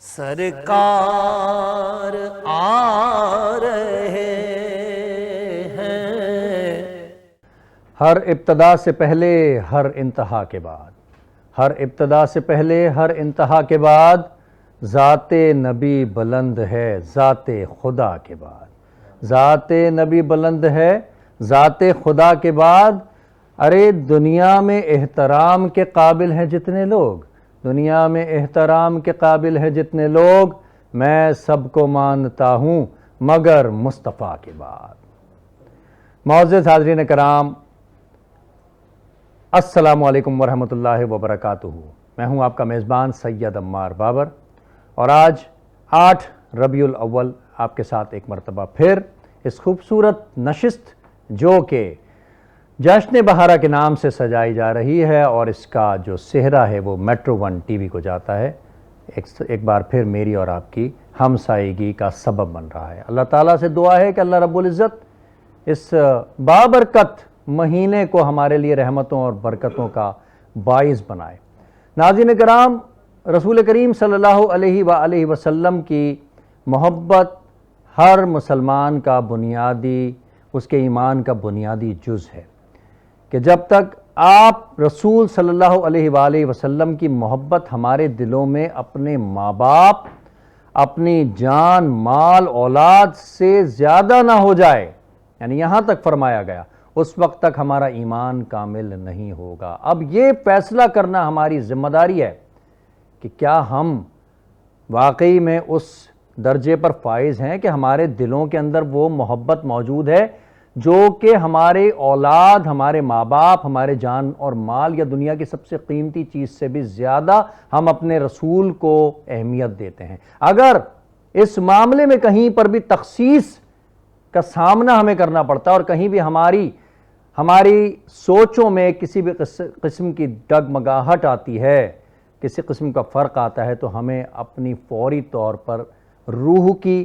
سرکار آ رہے ہیں۔ ہر ابتدا سے پہلے ہر انتہا کے بعد، ہر ابتدا سے پہلے ہر انتہا کے بعد ذات نبی بلند ہے ذات خدا کے بعد، ذات نبی بلند ہے ذات خدا کے بعد۔ ارے دنیا میں احترام کے قابل ہیں جتنے لوگ، دنیا میں احترام کے قابل ہیں جتنے لوگ، میں سب کو مانتا ہوں مگر مصطفیٰ کے بعد۔ معزز حاضرین کرام، السلام علیکم ورحمۃ اللہ وبرکاتہ۔ میں ہوں آپ کا میزبان سید عمار بابر، اور آج 8 ربیع الاول آپ کے ساتھ ایک مرتبہ پھر اس خوبصورت نشست جو کہ جشن بہارہ کے نام سے سجائی جا رہی ہے، اور اس کا جو سہرا ہے وہ میٹرو 1 ٹی وی کو جاتا ہے، ایک بار پھر میری اور آپ کی ہمسائیگی کا سبب بن رہا ہے۔ اللہ تعالیٰ سے دعا ہے کہ اللہ رب العزت اس بابرکت مہینے کو ہمارے لیے رحمتوں اور برکتوں کا باعث بنائے۔ ناظرین کرام، رسول کریم صلی اللہ علیہ وآلہ وسلم کی محبت ہر مسلمان کا بنیادی، اس کے ایمان کا بنیادی جز ہے کہ جب تک آپ رسول صلی اللہ علیہ وآلہ وسلم کی محبت ہمارے دلوں میں اپنے ماں باپ، اپنی جان مال اولاد سے زیادہ نہ ہو جائے، یعنی یہاں تک فرمایا گیا، اس وقت تک ہمارا ایمان کامل نہیں ہوگا۔ اب یہ فیصلہ کرنا ہماری ذمہ داری ہے کہ کیا ہم واقعی میں اس درجے پر فائز ہیں کہ ہمارے دلوں کے اندر وہ محبت موجود ہے جو کہ ہمارے اولاد، ہمارے ماں باپ، ہمارے جان اور مال یا دنیا کی سب سے قیمتی چیز سے بھی زیادہ ہم اپنے رسول کو اہمیت دیتے ہیں۔ اگر اس معاملے میں کہیں پر بھی تخصیص کا سامنا ہمیں کرنا پڑتا ہے اور کہیں بھی ہماری سوچوں میں کسی بھی قسم کی ڈگمگاہٹ آتی ہے، کسی قسم کا فرق آتا ہے، تو ہمیں اپنی فوری طور پر روح کی،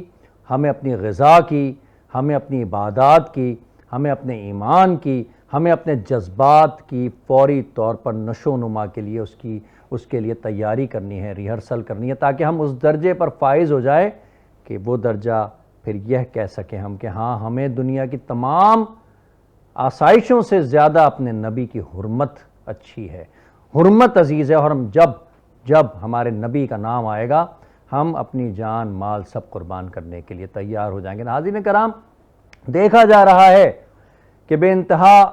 ہمیں اپنی غذا کی، ہمیں اپنی عبادات کی، ہمیں اپنے ایمان کی، ہمیں اپنے جذبات کی فوری طور پر نشو و نما کے لیے اس کے لیے تیاری کرنی ہے، ریہرسل کرنی ہے، تاکہ ہم اس درجے پر فائز ہو جائے کہ وہ درجہ پھر یہ کہہ سکیں ہم کہ ہاں ہمیں دنیا کی تمام آسائشوں سے زیادہ اپنے نبی کی حرمت اچھی ہے، حرمت عزیز ہے، اور ہم جب ہمارے نبی کا نام آئے گا ہم اپنی جان مال سب قربان کرنے کے لیے تیار ہو جائیں گے۔ ناظرین کرام، دیکھا جا رہا ہے کہ بے انتہا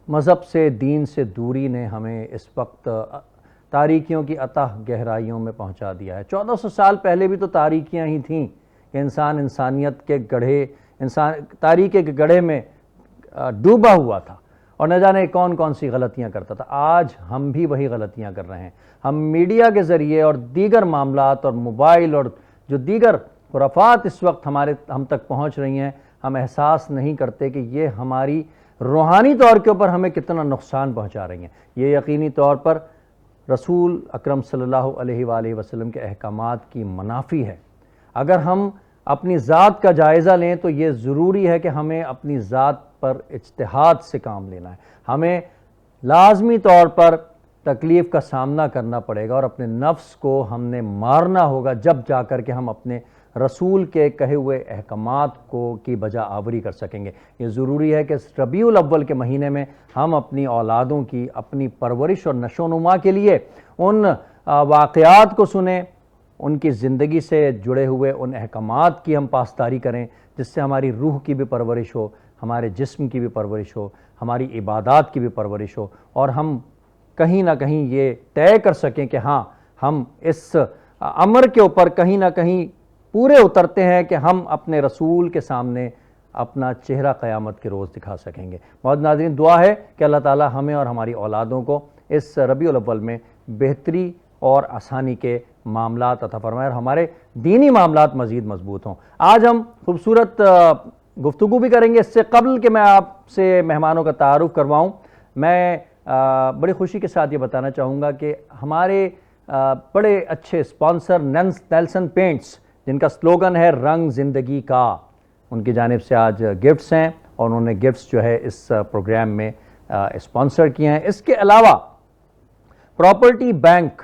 مذہب سے، دین سے دوری نے ہمیں اس وقت تاریکیوں کی اتح گہرائیوں میں پہنچا دیا ہے۔ 1400 سال پہلے بھی تو تاریکیاں ہی تھیں کہ انسانیت کے گڑھے، تاریکی کے گڑھے میں ڈوبا ہوا تھا اور نہ جانے کون کون سی غلطیاں کرتا تھا۔ آج ہم بھی وہی غلطیاں کر رہے ہیں۔ ہم میڈیا کے ذریعے اور دیگر معاملات اور موبائل اور جو دیگر خرافات اس وقت ہم تک پہنچ رہی ہیں، ہم احساس نہیں کرتے کہ یہ ہماری روحانی طور کے اوپر ہمیں کتنا نقصان پہنچا رہی ہیں۔ یہ یقینی طور پر رسول اکرم صلی اللہ علیہ وآلہ وسلم کے احکامات کی منافی ہے۔ اگر ہم اپنی ذات کا جائزہ لیں تو یہ ضروری ہے کہ ہمیں اپنی ذات پر اجتہاد سے کام لینا ہے۔ ہمیں لازمی طور پر تکلیف کا سامنا کرنا پڑے گا اور اپنے نفس کو ہم نے مارنا ہوگا، جب جا کر کے ہم اپنے رسول کے کہے ہوئے احکامات کی بجا آوری کر سکیں گے۔ یہ ضروری ہے کہ اس ربیع الاول کے مہینے میں ہم اپنی اولادوں کی اپنی پرورش اور نشو و نما کے لیے ان واقعات کو سنیں، ان کی زندگی سے جڑے ہوئے ان احکامات کی ہم پاسداری کریں، جس سے ہماری روح کی بھی پرورش ہو، ہمارے جسم کی بھی پرورش ہو، ہماری عبادات کی بھی پرورش ہو، اور ہم کہیں نہ کہیں یہ طے کر سکیں کہ ہاں ہم اس امر کے اوپر کہیں نہ کہیں پورے اترتے ہیں کہ ہم اپنے رسول کے سامنے اپنا چہرہ قیامت کے روز دکھا سکیں گے۔ معزز ناظرین، دعا ہے کہ اللہ تعالی ہمیں اور ہماری اولادوں کو اس ربیع الاول میں بہتری اور آسانی کے معاملات عطا فرمائے اور ہمارے دینی معاملات مزید مضبوط ہوں۔ آج ہم خوبصورت گفتگو بھی کریں گے۔ اس سے قبل کہ میں آپ سے مہمانوں کا تعارف کرواؤں، میں بڑی خوشی کے ساتھ یہ بتانا چاہوں گا کہ ہمارے بڑے اچھے اسپانسر نیلسن پینٹس، جن کا سلوگن ہے رنگ زندگی کا، ان کی جانب سے آج گفٹس ہیں، اور انہوں نے گفٹس جو ہے اس پروگرام میں اسپانسر کیے ہیں۔ اس کے علاوہ پراپرٹی بینک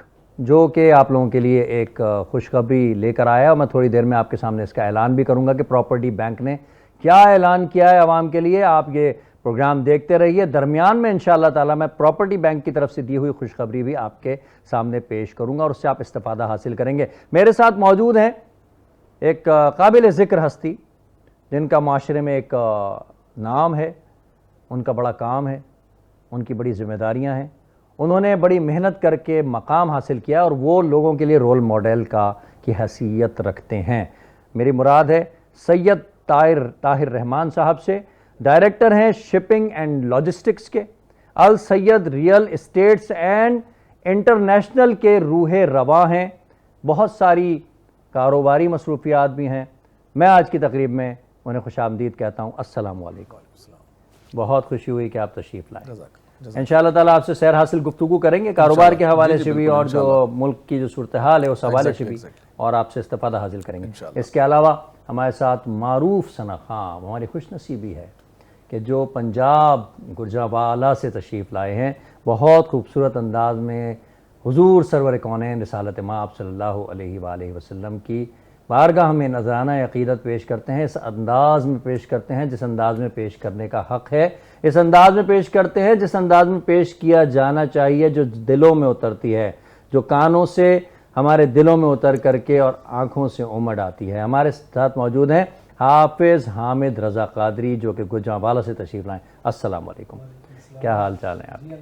جو کہ آپ لوگوں کے لیے ایک خوشخبری لے کر آیا. میں تھوڑی دیر میں آپ کے سامنے اس کا اعلان بھی کروں گا کہ پراپرٹی بینک نے کیا اعلان کیا ہے عوام کے لیے. آپ یہ پروگرام دیکھتے رہیے. درمیان میں انشاءاللہ تعالی میں پراپرٹی بینک کی طرف سے دی ہوئی خوشخبری بھی آپ کے سامنے پیش کروں گا اور اس سے آپ استفادہ حاصل کریں گے. میرے ساتھ موجود ہیں ایک قابل ذکر ہستی جن کا معاشرے میں ایک نام ہے, ان کا بڑا کام ہے, ان کی بڑی ذمہ داریاں ہیں. انہوں نے بڑی محنت کر کے مقام حاصل کیا اور وہ لوگوں کے لیے رول ماڈل کی حیثیت رکھتے ہیں. میری مراد ہے سید طاہر رحمان صاحب سے. ڈائریکٹر ہیں شپنگ اینڈ لاجسٹکس کے. السید ریئل اسٹیٹس اینڈ انٹرنیشنل کے روح رواں ہیں. بہت ساری کاروباری مصروفیات بھی ہیں. میں آج کی تقریب میں انہیں خوش آمدید کہتا ہوں. السلام علیکم. بہت خوشی ہوئی کہ آپ تشریف لائے. انشاءاللہ تعالیٰ آپ سے سیر حاصل گفتگو کریں گے کاروبار کے حوالے سے بھی اور جو ملک کی جو صورتحال ہے اس حوالے سے بھی, اور آپ سے استفادہ حاصل کریں گے. اس کے علاوہ ہمارے ساتھ معروف ثنا خان, ہماری خوش نصیبی ہے کہ جو پنجاب گجرانوالہ سے تشریف لائے ہیں. بہت خوبصورت انداز میں حضور سرور کونین رسالت مآب صلی اللہ علیہ وآلہ وسلم کی بارگاہ میں نذرانہ عقیدت پیش کرتے ہیں. اس انداز میں پیش کرتے ہیں جس انداز میں پیش کرنے کا حق ہے. اس انداز میں پیش کرتے ہیں جس انداز میں پیش کیا جانا چاہیے, جو دلوں میں اترتی ہے, جو کانوں سے ہمارے دلوں میں اتر کر کے اور آنکھوں سے امڑ آتی ہے. ہمارے ساتھ موجود ہیں حافظ حامد رضا قادری جو کہ گجرانوالہ سے تشریف لائیں. السلام علیکم. کیا حال چال ہیں آپ؟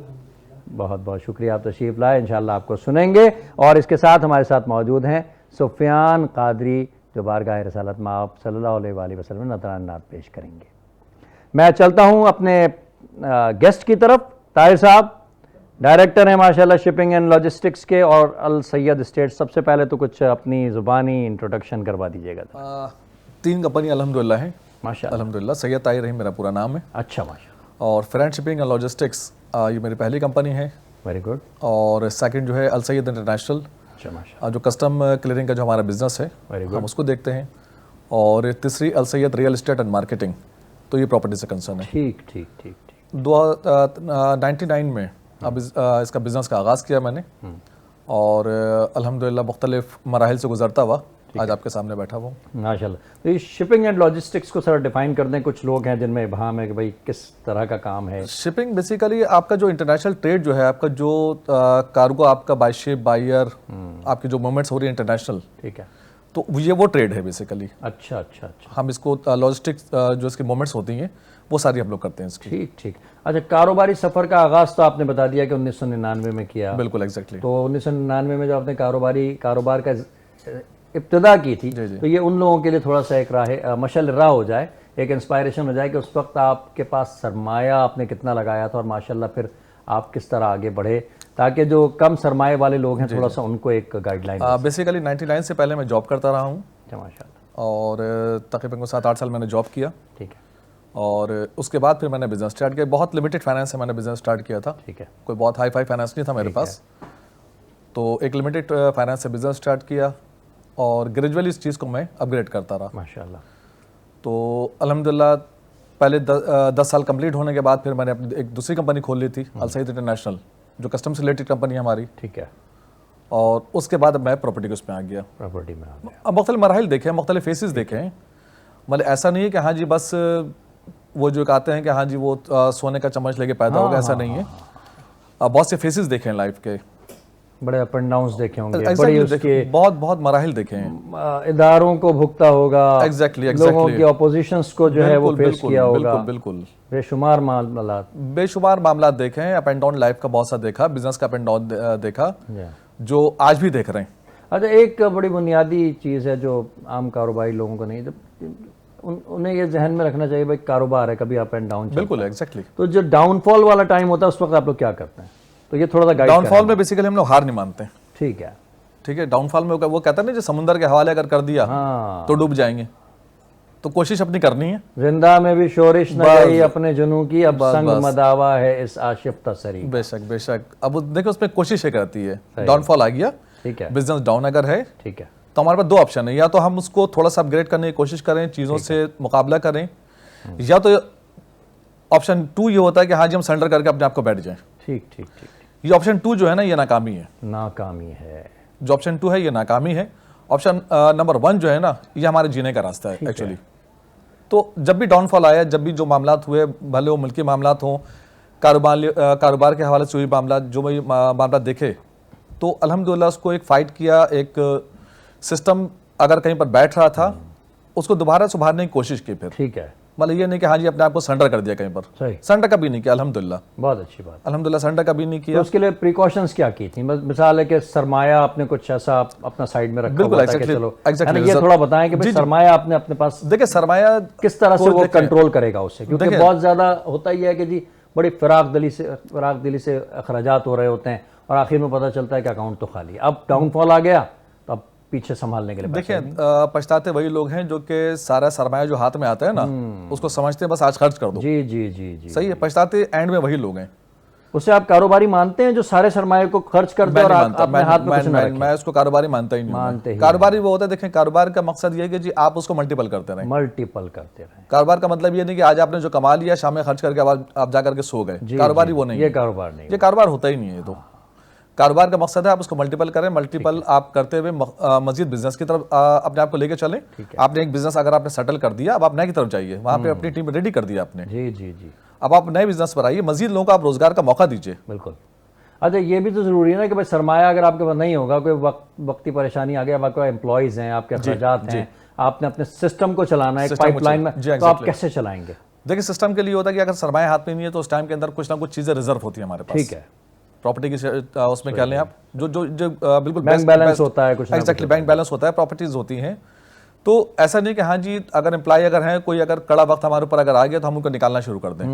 بہت بہت شکریہ آپ تشریف لائے. انشاءاللہ آپ کو سنیں گے. اور اس کے ساتھ ہمارے ساتھ موجود ہیں سفیان قادری جو بارگاہ رسالت مآب صلی اللہ علیہ وآلہ وسلم میں نذرانہ نعت پیش کریں گے. میں چلتا ہوں اپنے گیسٹ کی طرف. طاہر صاحب ڈائریکٹر ہیں ماشاءاللہ شپنگ اینڈ لاجسٹکس کے اور السید اسٹیٹ. سب سے پہلے تو کچھ اپنی زبانی انٹروڈکشن کروا دیجیے گا. 3 کمپنی الحمدللہ ہیں ماشاءاللہ. الحمدللہ. سید طاہر رحیم میرا پورا نام ہے. اچھا ماشاءاللہ. اور فرینڈ شپنگ اینڈ لاجسٹکس یہ میری پہلی کمپنی ہے. Very good. اور سیکنڈ جو ہے السید انٹرنیشنل, اچھا ماشاءاللہ. جو کسٹم کلیئرنگ کا جو ہمارا بزنس ہے Very good. ہم اس کو دیکھتے ہیں. اور تیسری السید ریئل اسٹیٹ اینڈ مارکیٹنگ, تو یہ پراپرٹی سے کنسرن ہے. ٹھیک ٹھیک ٹھیک ٹھیک. 99 میں اب اس کا بزنس کا آغاز کیا میں نے, اور الحمدللہ مختلف مراحل سے گزرتا ہوا آج آپ کے سامنے بیٹھا ہوا ہوں. ماشاءاللہ. تو یہ شپنگ اینڈ لاجسٹکس کو سر ڈیفائن کر دیں. کچھ لوگ ہیں جن میں ابہام ہے کہ بھائی کس طرح کا کام ہے. شپنگ بیسیکلی آپ کا جو انٹرنیشنل ٹریڈ جو ہے, آپ کا جو کارگو آپ کا بائی شپ بائی ایئر آپ کی جو موومنٹس ہو رہی ہیں انٹرنیشنل, ٹھیک ہے, تو یہ وہ ٹریڈ ہے بیسیکلی. اچھا اچھا اچھا. ہم اس کو لاجسٹکس جو اس کی موومنٹس ہوتی ہیں وہ ساری ہم لوگ کرتے ہیں اس کی. ٹھیک ٹھیک. اچھا, کاروباری سفر کا آغاز تو آپ نے بتا دیا کہ 1999 میں کیا. بالکل ایگزیکٹلی. تو 1999 میں جو آپ نے کاروبار کا ابتدا کی تھی, تو یہ ان لوگوں کے لیے تھوڑا سا ایک مشعل راہ ہو جائے, ایک انسپائریشن ہو جائے کہ اس وقت آپ کے پاس سرمایہ آپ نے کتنا لگایا تھا اور ماشاءاللہ پھر آپ کس طرح آگے بڑھے, تاکہ جو کم سرمایہ والے لوگ ہیں تھوڑا سا ان کو ایک گائیڈ لائن. بیسیکلی 99 سے پہلے میں جاب کرتا رہا ہوں. ماشاءاللہ. اور تقریباً 7-8 سال میں نے جاب کیا. ٹھیک ہے. اور اس کے بعد پھر میں نے بزنس اسٹارٹ کیا. بہت لمیٹڈ فائنانس سے میں نے بزنس اسٹارٹ کیا تھا. ٹھیک ہے. کوئی بہت ہائی فائی فائنانس نہیں تھا میرے پاس, تو ایک لمیٹڈ فائنانس سے بزنس اسٹارٹ کیا اور گریجولی اس چیز کو میں اپ گریڈ کرتا رہا. ماشاءاللہ. تو الحمدللہ پہلے 10 سال کمپلیٹ ہونے کے بعد پھر میں نے اپنی ایک دوسری کمپنی کھول لی تھی, السید انٹرنیشنل, جو کسٹم سے ریلیٹڈ کمپنی ہے ہماری. ٹھیک ہے. اور اس کے بعد میں پراپرٹی کے اس میں آ گیا. پراپرٹی میں آ گیا. اب مختلف مراحل دیکھیں, مختلف فیسز دیکھیں. مطلب ایسا نہیں ہے کہ ہاں جی بس وہ جو کہتے ہیں کہ ہاں جی وہ سونے کا چمچ لے کے پیدا ہوگا, ایسا نہیں ہے. بہت سے فیسز دیکھیں لائف کے, بڑے اپ اینڈ ڈاؤنز دیکھے ہوں گے, بڑی اس کے بہت مراحل دیکھے ہیں. اداروں کو بھگتا ہوگا, ایگزیکٹلی لوگوں کی اپوزیشنز کو جو ہے وہ فیس کیا ہوگا. بالکل بے شمار معاملات دیکھے ہیں. اپ اینڈ ڈاؤن لائف کا بہت سا دیکھا, بزنس کا اپ اینڈ ڈاؤن دیکھا, جو آج بھی دیکھ رہے ہیں. اچھا, ایک بڑی بنیادی چیز ہے جو عام کاروباری لوگوں کو نہیں, انہیں یہ ذہن میں رکھنا چاہیے بھائی کاروبار ہے, کبھی اپ اینڈ ڈاؤن. بالکل ایگزیکٹلی. تو جو ڈاؤن فال والا ٹائم ہوتا ہے اس وقت آپ لوگ کیا کرتے ہیں؟ تو یہ تھوڑا سا گائیڈ. ڈاؤن فال میں بیسیکلی ہم لوگ ہار نہیں مانتے. ٹھیک ہے. ٹھیک ہے. ڈاؤن فال میں وہ کہتا ہے نا جو سمندر کے حوالے اگر کر دیا تو ڈوب جائیں گے, تو کوشش اپنی کرنی ہے. زندہ میں بھی شورش نہ گئی اپنے جنوں کی, اب سنگ مداوا ہے اس آشفتہ سری. بے شک بے شک. اب دیکھو اس میں کوشش یہ کرتی ہے, ڈاؤن فال آ گیا, ٹھیک ہے, بزنس ڈاؤن اگر ہے, ٹھیک ہے, تو ہمارے پاس 2 آپشن ہیں. یا تو ہم اس کو تھوڑا سا اپ گریڈ کرنے کی کوشش کریں, چیزوں سے مقابلہ کریں, یا تو آپشن 2 یہ ہوتا ہے کہ ہاں جی ہم سرنڈر کر کے اپنے آپ کو بیٹھ جائیں. ٹھیک ٹھیک ٹھیک. یہ آپشن 2 جو ہے نا یہ ناکامی ہے, ناکامی ہے. جو آپشن 2 ہے یہ ناکامی ہے. آپشن نمبر 1 جو ہے نا یہ ہمارے جینے کا راستہ ہے ایکچولی. تو جب بھی ڈاؤن فال آیا, جب بھی جو معاملات ہوئے, بھلے وہ ملکی معاملات ہوں, کاروبار کے حوالے سے ہوئی معاملات, جو بھی معاملات دیکھے, تو الحمدللہ اس کو ایک فائٹ کیا. ایک سسٹم اگر کہیں پر بیٹھ رہا تھا اس کو دوبارہ سنبھالنے کی کوشش کی. پھر ٹھیک ہے, مطلب یہ نہیں کہ ہاں جی اپنے آپ کو سرنڈر کر دیا کہیں پر, صحیح, سرنڈر کبھی نہیں کیا الحمدللہ. بہت اچھی بات. الحمدللہ سرنڈر کبھی نہیں کیا. تو اس کے لیے پریکاشنز کیا کی تھیں؟ مثال ہے کہ سرمایہ آپ نے کچھ ایسا اپنا سائیڈ میں رکھا ہوا تھا کہ چلو, یہ تھوڑا بتائیں کہ بھئی سرمایہ آپ نے اپنے پاس, دیکھیں سرمایہ کس طرح سے وہ کنٹرول کرے گا اس سے, کیونکہ بہت زیادہ ہوتا ہی ہے کہ جی بڑی فراغ دلی سے اخراجات ہو رہے ہوتے ہیں اور آخر میں پتہ چلتا ہے کہ اکاؤنٹ تو خالی ہے. اب ڈاؤن فال آ گیا تو اب پیچھے سنبھالنے کے لیے دیکھیں پچھتاتے وہی لوگ ہیں جو کہ سارا سرمایہ جو ہاتھ میں آتا ہے نا اس کو سمجھتے ہیں بس آج خرچ کر دو. جی جی جی جی, صحیح ہے. پچھتاتے اینڈ میں وہی لوگ ہیں. اسے آپ کاروباری مانتے ہیں جو سارے سرمایہ کو خرچ کر دے اور اپنے ہاتھ میں کچھ نہ رکھے؟ میں اس کو کاروباری مانتا ہی نہیں. کاروباری وہ ہوتا ہے, دیکھیں کاروبار کا مقصد یہ ہے کہ جی آپ اس کو ملٹیپل کرتے رہیں. ملٹیپل کرتے رہیں. کاروبار کا مطلب یہ نہیں کہ آج آپ نے جو کما لیا شام میں خرچ کر کے آپ جا کر کے سو گئے. کاروباری وہ نہیں, یہ کاروبار نہیں, یہ کاروبار ہوتا ہی نہیں ہے. تو کاروبار کا مقصد ہے آپ اس کو ملٹیپل کریں, ملٹیپل آپ کرتے ہوئے مزید بزنس کی طرف اپنے آپ کو لے کے چلیں. آپ نے ایک بزنس اگر آپ نے سیٹل کر دیا, اب آپ نئے کی طرف جائیے, وہاں پہ اپنی ٹیم ریڈی کر دیا آپ نے. جی جی جی, اب آپ نئے بزنس پر آئیے, مزید لوگوں کو آپ روزگار کا موقع دیجیے. بالکل. اچھا یہ بھی تو ضروری ہے نا کہ بھائی سرمایہ اگر آپ کے پاس نہیں ہوگا, کوئی وقتی پریشانی آ گیا, آپ کے امپلائیز ہیں, آپ کے اخراجات ہیں, آپ نے اپنے سسٹم کو چلانا ہے ایک پائپ لائن میں, تو آپ کیسے چلائیں گے؟ دیکھیں سسٹم کے لیے ہوتا ہے کہ اگر سرمایہ ہاتھ میں نہیں ہے تو اس ٹائم کے اندر کچھ نہ کچھ چیزیں ریزرو ہوتی ہیں ہمارے پاس. ٹھیک ہے, پراپرٹی کی اس میں کہہ لیں آپ, جو بالکل بینک بیلنس ہوتا ہے, کچھ ایگزیکٹلی بینک بیلنس ہوتا ہے, پراپرٹیز ہوتی ہیں. تو ایسا نہیں کہ ہاں جی اگر امپلائی اگر ہیں, کوئی اگر کڑا وقت ہمارے اوپر اگر آ گیا تو ہم ان کو نکالنا شروع کر دیں.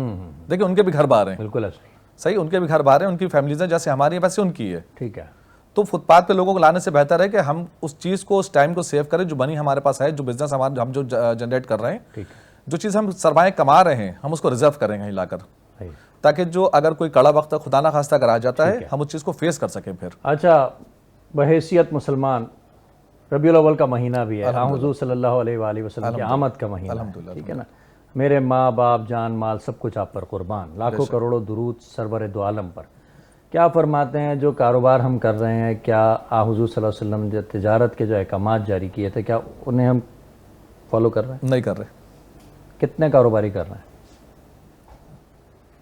دیکھیں ان کے بھی گھر باہر ہیں. بالکل ایسا ہی. صحیح, ان کے بھی گھر باہر ہیں, ان کی فیملیز ہیں, جیسے ہماری ویسے ان کی ہے. ٹھیک ہے. تو فٹ پاتھ پہ لوگوں کو لانے سے بہتر ہے کہ ہم اس چیز کو, اس ٹائم کو سیو کریں جو منی ہمارے پاس ہے, جو بزنس ہم جو جنریٹ کر رہے ہیں, جو چیز ہم سرمایہ کما رہے ہیں, ہم اس کو ریزرو کریں کہیں لا کر, تاکہ جو اگر کوئی کڑا وقت خدا نہ خواستہ اگر آ جاتا ہے ہم اس چیز کو فیس کر سکیں پھر. اچھا, بحیثیت مسلمان ربیع الاول کا مہینہ بھی ہے, حضور صلی اللہ علیہ وآلہ وسلم کی آمد کا مہینہ ہے, ٹھیک ہے نا. میرے ماں باپ جان مال سب کچھ آپ پر قربان, لاکھوں کروڑوں درود سرور دو عالم پر. کیا فرماتے ہیں جو کاروبار ہم کر رہے ہیں, کیا حضور صلی اللہ علیہ وسلم جو تجارت کے جو احکامات جاری کیے تھے, کیا انہیں ہم فالو کر رہے ہیں؟ نہیں کر رہے. کتنے کاروباری کر رہے ہیں؟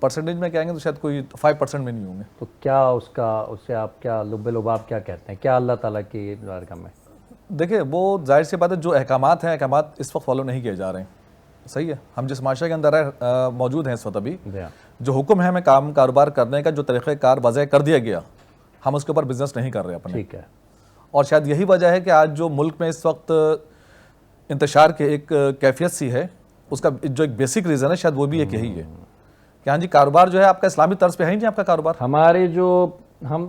پرسنٹیج میں کہیں گے تو شاید کوئی 5% میں نہیں ہوں گے. تو کیا اسے آپ کیا لب لباب کیا کہتے ہیں, کیا اللہ تعالیٰ کی بارگاہ میں؟ دیکھیں وہ ظاہر سی بات ہے, جو احکامات ہیں, احکامات اس وقت فالو نہیں کیے جا رہے ہیں. صحیح ہے, ہم جس معاشرے کے اندر موجود ہیں اس وقت, ابھی جو حکم ہے ہمیں کاروبار کرنے کا, جو طریقہ کار وضع کر دیا گیا, ہم اس کے اوپر بزنس نہیں کر رہے اپنے. ٹھیک ہے. اور شاید یہی وجہ ہے کہ آج جو ملک میں اس وقت انتشار کی ایک کیفیت سی ہے, اس کا جو ایک بیسک ریزن ہے شاید وہ بھی ایک یہی ہے کہ ہاں جی کاروبار جو ہے آپ کا اسلامی طرز پہ ہے ہی نہیں. آپ کا کاروبار, ہمارے جو ہم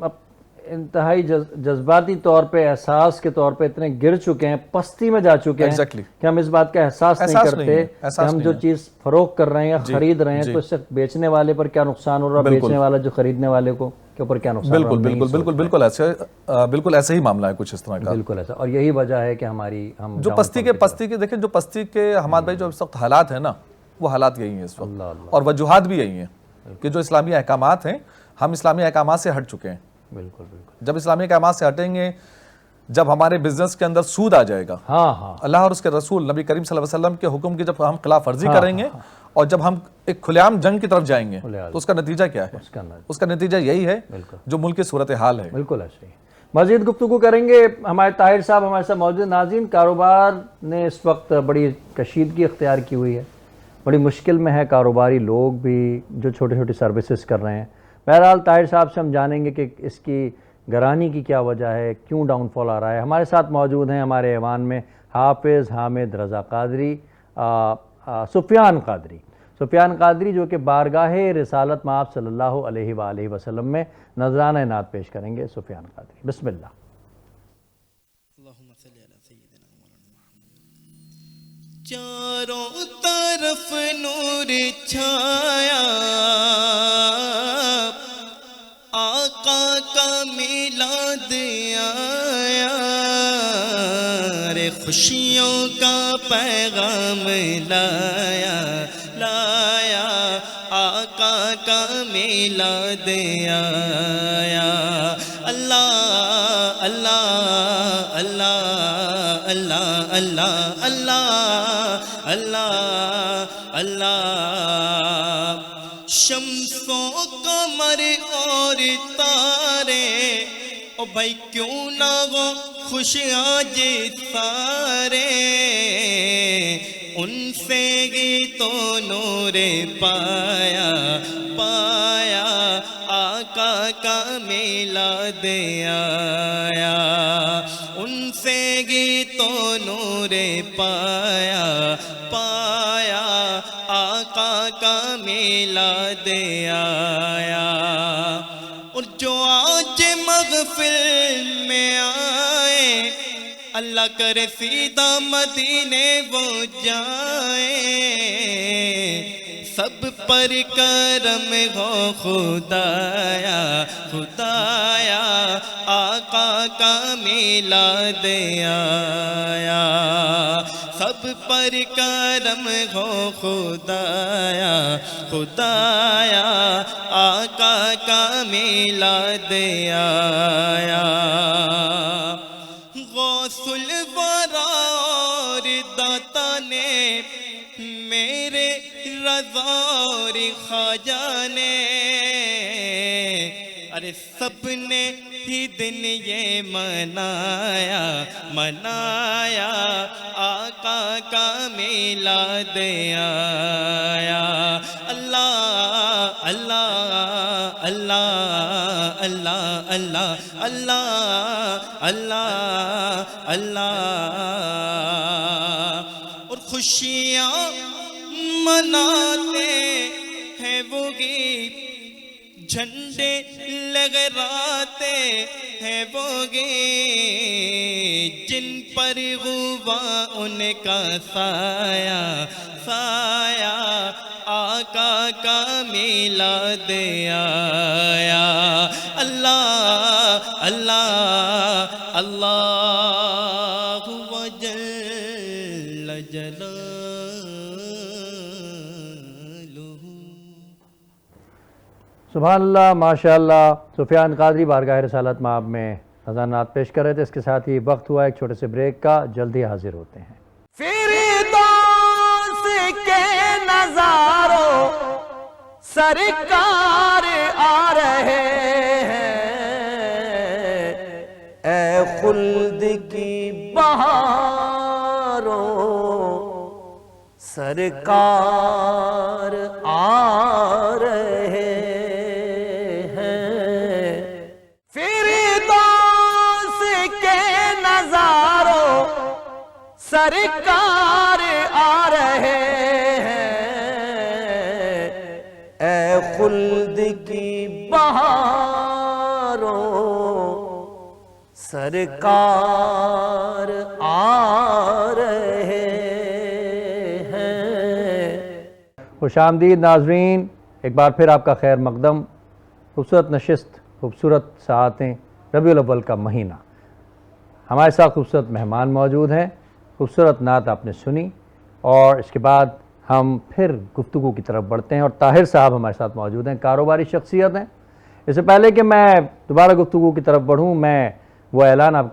انتہائی جذباتی طور پہ, احساس کے طور پہ اتنے گر چکے ہیں, پستی میں جا چکے ہیں کہ ہم اس بات کا احساس نہیں کرتے کہ ہم جو چیز فروخت کر رہے ہیں یا خرید رہے ہیں تو اس سے بیچنے والے پر کیا نقصان ہو رہا ہے, بیچنے والا جو خریدنے والے کو کے اوپر کیا نقصان ہو رہا ہے. بالکل ایسے ہی معاملہ ہے کچھ اس طرح کا. بالکل ایسا, اور یہی وجہ ہے کہ ہماری ہم جو پستی کے دیکھیں, جو پستی کے ہمارے بھائی جو اس وقت حالات ہیں نا, وہ حالات یہی ہیں اس وقت, اور وجوہات بھی یہی ہیں کہ جو اسلامی احکامات ہیں, ہم اسلامی احکامات سے ہٹ چکے ہیں. بالکل بالکل. جب اسلامی احکامات سے ہٹیں گے, جب ہمارے بزنس کے اندر سود آ جائے گا, اللہ اور اس کے رسول نبی کریم صلی اللہ علیہ وسلم کے حکم کی جب ہم خلاف ورزی کریں گے, اور جب ہم ایک کھلے عام جنگ کی طرف جائیں گے, تو اس کا نتیجہ کیا ہے؟ اس کا نتیجہ یہی ہے جو ملک کی صورتحال ہے. بالکل ایسے ہی. مزید گفتگو کریں گے, ہمارے طاہر صاحب ہمارے ساتھ موجود. ناظرین, کاروبار نے اس وقت بڑی کشیدگی اختیار کی ہوئی ہے, بڑی مشکل میں ہے کاروباری لوگ بھی جو چھوٹی چھوٹی سروسز کر رہے ہیں. بہرحال طاہر صاحب سے ہم جانیں گے کہ اس کی گرانی کی کیا وجہ ہے, کیوں ڈاؤن فال آ رہا ہے. ہمارے ساتھ موجود ہیں ہمارے ایوان میں حافظ حامد رضا قادری, سفیان قادری جو کہ بارگاہ رسالت مآب صلی اللہ علیہ وآلہ وسلم میں نذرانہ نعت پیش کریں گے. سفیان قادری, بسم اللہ. چاروں طرف نور چھایا, آقا کا میلاد آیا, رے خوشیوں کا پیغام لایا, لایا آقا کا میلاد آیا. اللہ اللہ اللہ اللہ اللہ اللہ اللہ شمس و قمر اور تارے او بھائی کیوں نہ وہ خوش آج سارے ان سے گی تو نور پایا پایا آقا کا میلاد آیا ان سے گی تو نور پایا پایا آقا کا میلاد آیا اور جو آج محفل میں آئے اللہ کرے سیدھا مدینے وہ جائے سب پر کرم ہو خدایا خدایا آقا کا میلاد آیا سب پر کرم ہو خدایا خدایا آقا کا میلاد آیا غوث الورا اور داتا نے میرے رضا اور خواجہ نے ارے سب نے ہی دن یہ منایا منایا آقا کا میلاد آیا اللہ اللہ اللہ اللہ اللہ اللہ اللہ اللہ اور خوشیاں مناتے ہیں وہ گیت جھنڈے لہراتے ہیں وہ گیت جن پر ہوا ان کا سایہ سایہ آقا کا میلاد آیا اللہ اللہ اللہ وجل جلالہ سبحان اللہ ماشاء اللہ سفیان قادری بارگاہ رسالت مآب میں نذرانات پیش کر رہے تھے. اس کے ساتھ ہی وقت ہوا ایک چھوٹے سے بریک کا. جلدی حاضر ہوتے ہیں. فردوس کے نظاروں سرکار آ رہے ہیں اے خلد کی بہاروں سرکار آ رہے سرکار آ رہے ہیں اے خلد کی بہاروں سرکار آ رہے ہیں. خوش آمدید ناظرین، ایک بار پھر آپ کا خیر مقدم. خوبصورت نشست، خوبصورت ساعتیں، ربیع الاول کا مہینہ. ہمارے ساتھ خوبصورت مہمان موجود ہیں. خوبصورت نعت آپ نے سنی اور اس کے بعد ہم پھر گفتگو کی طرف بڑھتے ہیں اور طاہر صاحب ہمارے ساتھ موجود ہیں. کاروباری شخصیت ہیں. اس سے پہلے کہ میں دوبارہ گفتگو کی طرف بڑھوں، میں وہ اعلان آپ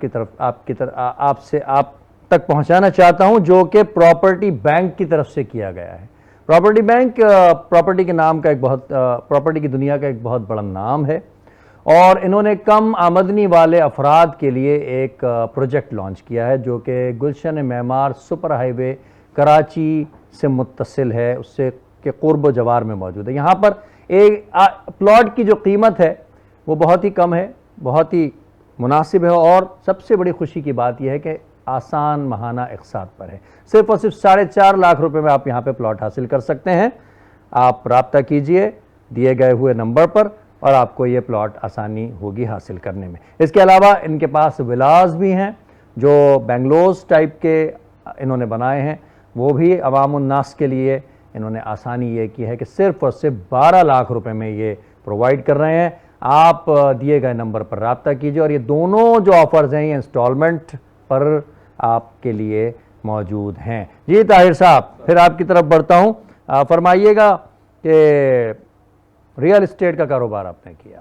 تک پہنچانا چاہتا ہوں جو کہ پراپرٹی بینک کی طرف سے کیا گیا ہے. پراپرٹی بینک پراپرٹی کے نام کا پراپرٹی کی دنیا کا ایک بہت بڑا نام ہے اور انہوں نے کم آمدنی والے افراد کے لیے ایک پروجیکٹ لانچ کیا ہے جو کہ گلشن معمار سپر ہائی وے کراچی سے متصل ہے، اس سے کے قرب و جوار میں موجود ہے. یہاں پر ایک پلاٹ کی جو قیمت ہے وہ بہت ہی کم ہے، بہت ہی مناسب ہے اور سب سے بڑی خوشی کی بات یہ ہے کہ آسان ماہانہ اقساط پر ہے. صرف اور صرف 4.5 لاکھ روپے میں آپ یہاں پہ پلاٹ حاصل کر سکتے ہیں. آپ رابطہ کیجئے دیے گئے ہوئے نمبر پر اور آپ کو یہ پلاٹ آسانی ہوگی حاصل کرنے میں. اس کے علاوہ ان کے پاس ولاز بھی ہیں جو بنگلوز ٹائپ کے انہوں نے بنائے ہیں، وہ بھی عوام الناس کے لیے انہوں نے آسانی یہ کی ہے کہ صرف اور صرف 12 لاکھ روپے میں یہ پرووائڈ کر رہے ہیں. آپ دیے گئے نمبر پر رابطہ کیجئے اور یہ دونوں جو آفرز ہیں یہ انسٹالمنٹ پر آپ کے لیے موجود ہیں. جی طاہر صاحب، پھر آپ کی طرف بڑھتا ہوں. فرمائیے گا کہ ریئل اسٹیٹ کا کاروبار آپ نے کیا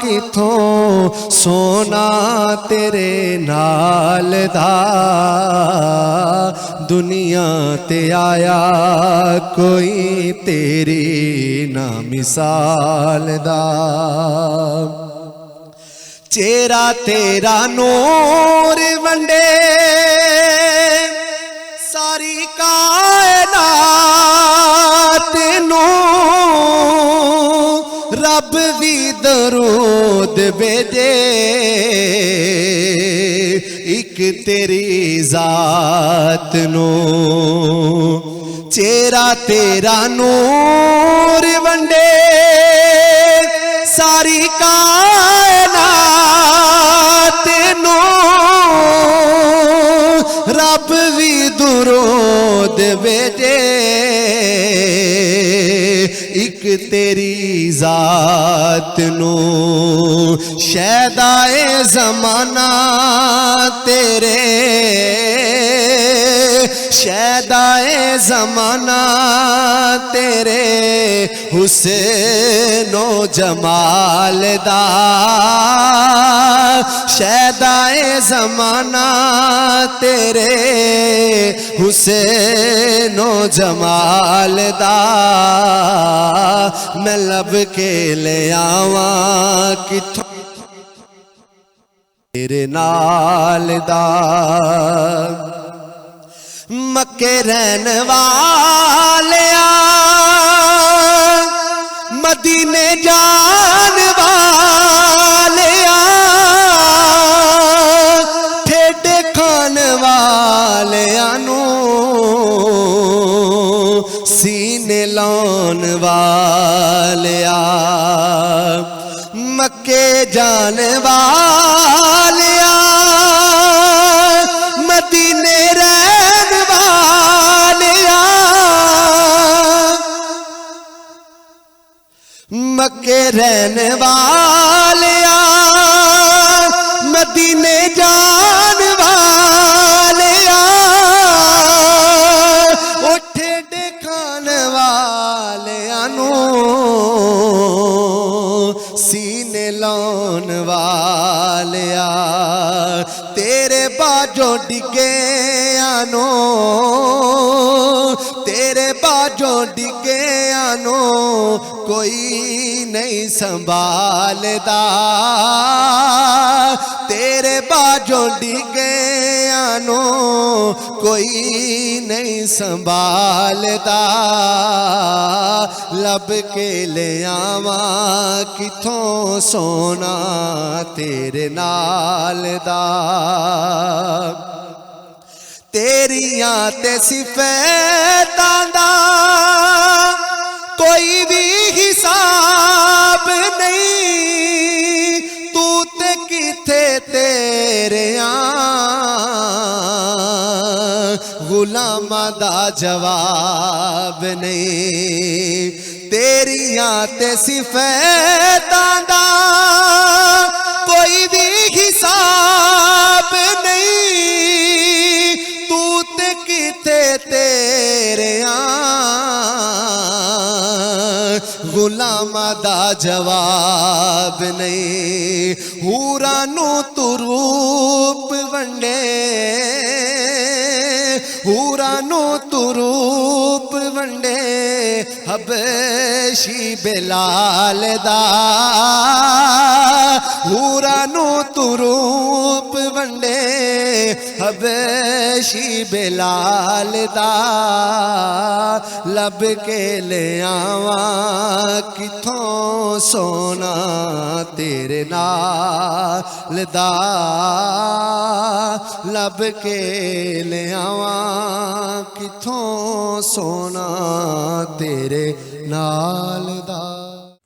ਕਿਥੋਂ ਸੋਨਾ ਤੇਰੇ ਨਾਲ ਦਾ ਦੁਨੀਆ ਤੇ ਆਇਆ ਕੋਈ ਤੇਰੀ ਨਾ ਮਿਸਾਲ ਦਾ ਚਿਹਰਾ ਤੇਰਾ ਨੂਰ ਵੰਡੇ ਸਾਰੀ ਕਾਇਨਾਤ ਨੂੰ ਰੱਬ ਵੀ ਦਰੂਦ ਭੇਜੇ ਇੱਕ ਤੇਰੀ ਜ਼ਾਤ ਨੂੰ ਚਿਹਰਾ ਤੇਰਾ ਨੂਰ ਵੰਡੇ ਸਾਰੀ ਕਾਇਨਾਤ ਨੂੰ ਰੱਬ ਵੀ ਦਰੂਦ ਭੇਜੇ ਇੱਕ ਤੇਰੀ ਜ਼ਾਤ ਨੂੰ ਸ਼ੈਦਾਏ ਜ਼ਮਾਨਾ ਤੇਰੇ ਸ਼ੈਦਾਏ ਜ਼ਮਾਨਾ ਤੇਰੇ ਹੁਸਨੋ ਜਮਾਲ ਦਾ ਸ਼ੈਦਾਏ ਜ਼ਮਾਨਾ ਤੇਰੇ ਹੁਸਨੋ ਜਮਾਲ ਦਾ ਮੈਂ ਲੱਭ ਕੇ ਲੈ ਆਵਾਂ ਕਿਥੋਂ ਤੇਰੇ ਨਾਲ ਦਾ ਮੱਕੇ ਰਹਿਣ ਵਾਲਿਆ ਮਦੀਨੇ ਜਾਣ ਵਾਲਿਆ ਠੇਡੇ ਖਾਣ ਵਾਲਿਆਂ ਨੂੰ ਸੀਨੇ ਲਾਉਣ ਵਾਲਿਆ ਮੱਕੇ ਜਾਣ ਵਾਲਿਆ ਮਦੀਨੇ ਰਹਿਣ ਵਾਲਿਆ ਮੱਕੇ ਰਹਿਣ ਵਾਲਿਆ ਮਦੀਨੇ ਜਾਣ ਵਾਲਿਆ ਉੱਠੇ ਦੇਖਣ ਵਾਲਿਆਂ ਨੂੰ ਸੀਨੇ ਲਾਉਣ ਵਾਲਿਆ ਤੇਰੇ ਬਾਝੋਂ ਡਿੱਗਿਆਂ ਨੂੰ ਤੇਰੇ ਬਾਝੋਂ ਡਿੱਗਿਆਂ ਨੂੰ ਕੋਈ ਨਹੀਂ ਸੰਭਾਲਦਾ ਤੇਰੇ ਬਾਝੋਂ ਡਿੱਗਿਆਂ ਨੂੰ ਕੋਈ ਨਹੀਂ ਸੰਭਾਲਦਾ ਲੱਭ ਕੇ ਲੈ ਆਵਾਂ ਕਿਥੋਂ ਸੋਨਾ ਤੇਰੇ ਨਾਲ ਦਾ ਤੇਰੀਆਂ ਤੇ ਸਿਫਤਾਂ ਦਾ ਕੋਈ ਵੀ ਹਿਸਾਬ ਨਹੀਂ ਤੂੰ ਤੇ ਕਿਥੇ ਤੇਰਿਆਂ ਗੁਲਾਮਾਂ ਦਾ ਜਵਾਬ ਨਹੀਂ ਤੇਰੀਆਂ ਤੇ ਸਿਫਤਾਂ ਦਾ ਕੋਈ ਵੀ ਹਿਸਾਬ ਨਹੀਂ ਤੂੰ ਤੇ ਕਿਥੇ ਤੇਰਿਆਂ ਗੁਲਾਮਾਂ ਦਾ ਜਵਾਬ ਨਹੀਂ ਹੂਰਾਂ ਨੂੰ ਤੂੰ ਰੂਪ ਵੰਡੇ ਹੂਰਾਂ ਨੂੰ ਤੂੰ ਰੂਪ ਵੰਡੇ ਹਬਸ਼ੀ ਬਿਲਾਲ ਦਾ ਹੂਰਾਂ ਨੂੰ ਤੂੰ ਰੂਪ ਵੰਡੇ ਹਬਸ਼ੀ ਬਿਲਾਲ ਦਾ ਲੱਭ ਕੇ ਲੈ ਆਵਾਂ ਕਿਥੋਂ ਸੋਨਾ ਤੇਰੇ ਨਾਲ ਦਾ ਲੱਭ ਕੇ ਲੈ ਆਵਾਂ ਕਿਥੋਂ ਸੋਨਾ ਤੇਰੇ ਨਾਲ ਦਾ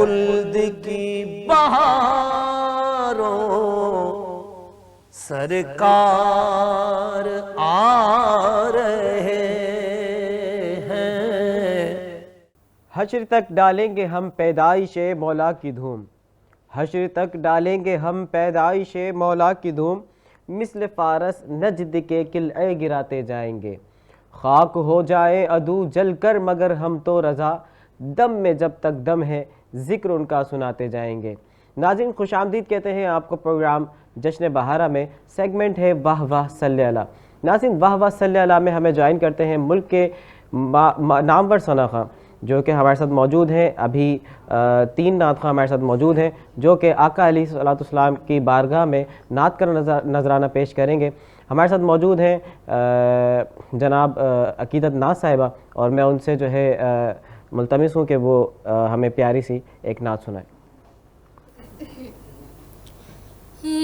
خلد کی بہاروں سرکار آ رہے ہیں. حشر تک ڈالیں گے ہم پیدائش مولا کی دھوم، حشر تک ڈالیں گے ہم پیدائش مولا کی دھوم، مثل فارس نجد کے قلعے گراتے جائیں گے. خاک ہو جائے عدو جل کر مگر ہم تو رضا، دم میں جب تک دم ہے ذکر ان کا سناتے جائیں گے. ناظرین خوش آمدید کہتے ہیں آپ کو پروگرام جشن بہارہ میں. سیگمنٹ ہے واہ واہ صلی اللہ. ناظرین واہ واہ صلی اللہ میں ہمیں جوائن کرتے ہیں ملک کے نامور ثنا خواں جو کہ ہمارے ساتھ موجود ہیں. ابھی 3 نعت خواں ہمارے ساتھ موجود ہیں جو کہ آقا علیہ السلام کی بارگاہ میں نعت کا نذرانہ پیش کریں گے. ہمارے ساتھ موجود ہیں جناب عقیدت ناز صاحبہ، اور میں ان سے جو ہے ملتمس ہوں کہ وہ ہمیں پیاری سی ایک نعت سنائیں.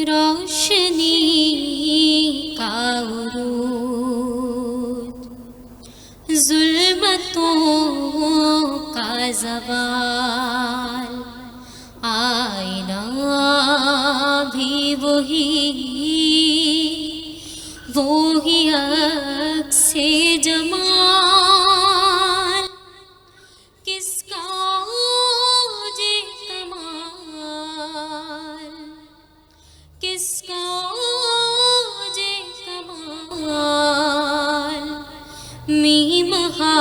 روشنی کا عروج، ظلمتوں کا زوال، آئینہ بھی وہی عکس جمال، کس کا اوج کمال، کس کا اوج کمال، میم ہا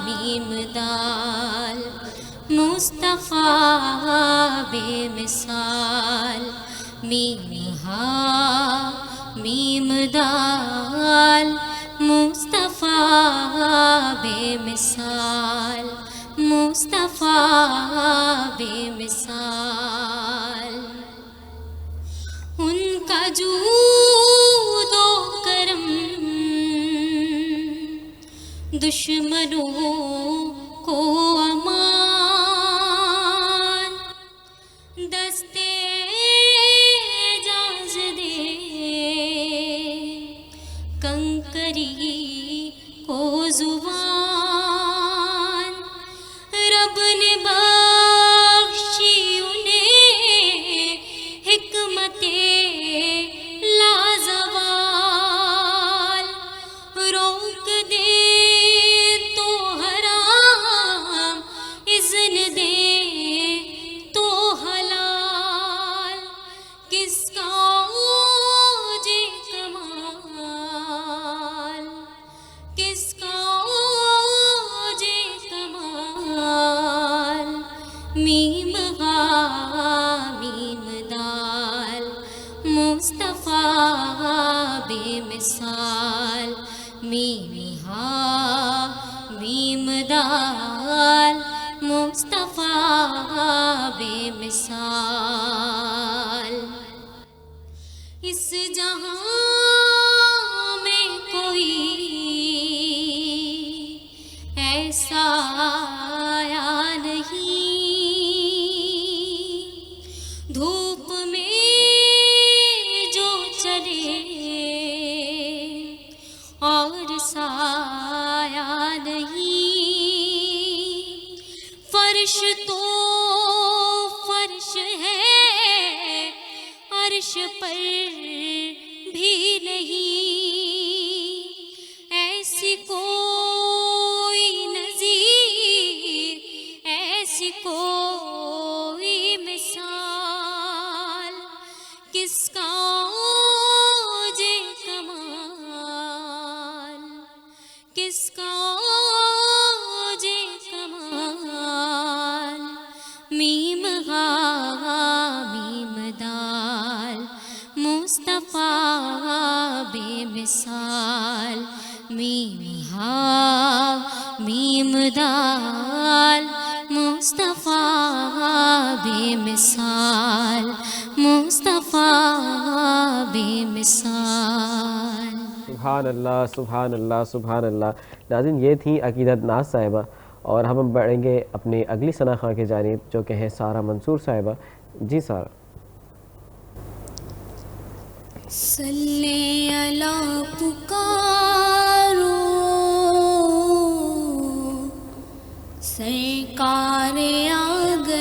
میم دال، مصطفیٰ بے مثال، میم ہا میم دال، مصطفیٰ بے مثال، مصطفیٰ بے مثال. ان کا جود و کرم دشمنوں کو امان، دستے اعجاز دے کنکری کو زبان، رب نے بخشی انہیں حکمت لازوال، روک دے تو حرام، اذن دے تو حلال، کس کا اوج کمال، کس کا اوج کمال، میم ہا میم دال، مصطفیٰ بے مثال، میم ہا میم دال، مصطفیٰ بے مثال. اس جہاں میں کوئی ایسا آیا نہیں، دھوپ میں جو چلے اور سایہ نہیں، فرش تو فرش ہے عرش پر بھی نہیں، ایسی کوئی نظیر، ایسی کوئی مثال، کس کا اوج کمال، کس کا اوج کمال، میم ہا میم دال، مصطفیٰ بے مثال، میم ہا میم دال، مصطفیٰ بے مثال، مصطفیٰ بے مثال. سبحان اللہ سبحان اللہ سبحان اللہ. ناظرین یہ تھی عقیدت ناز صاحبہ، اور ہم بڑھیں گے اپنی اگلی ثنا خواں کی جانب جو کہ ہے سارہ منصور صاحبہ. جی سارہ. صلی اللہ پکارو سرکار آ گئے،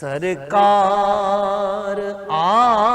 سرکار آ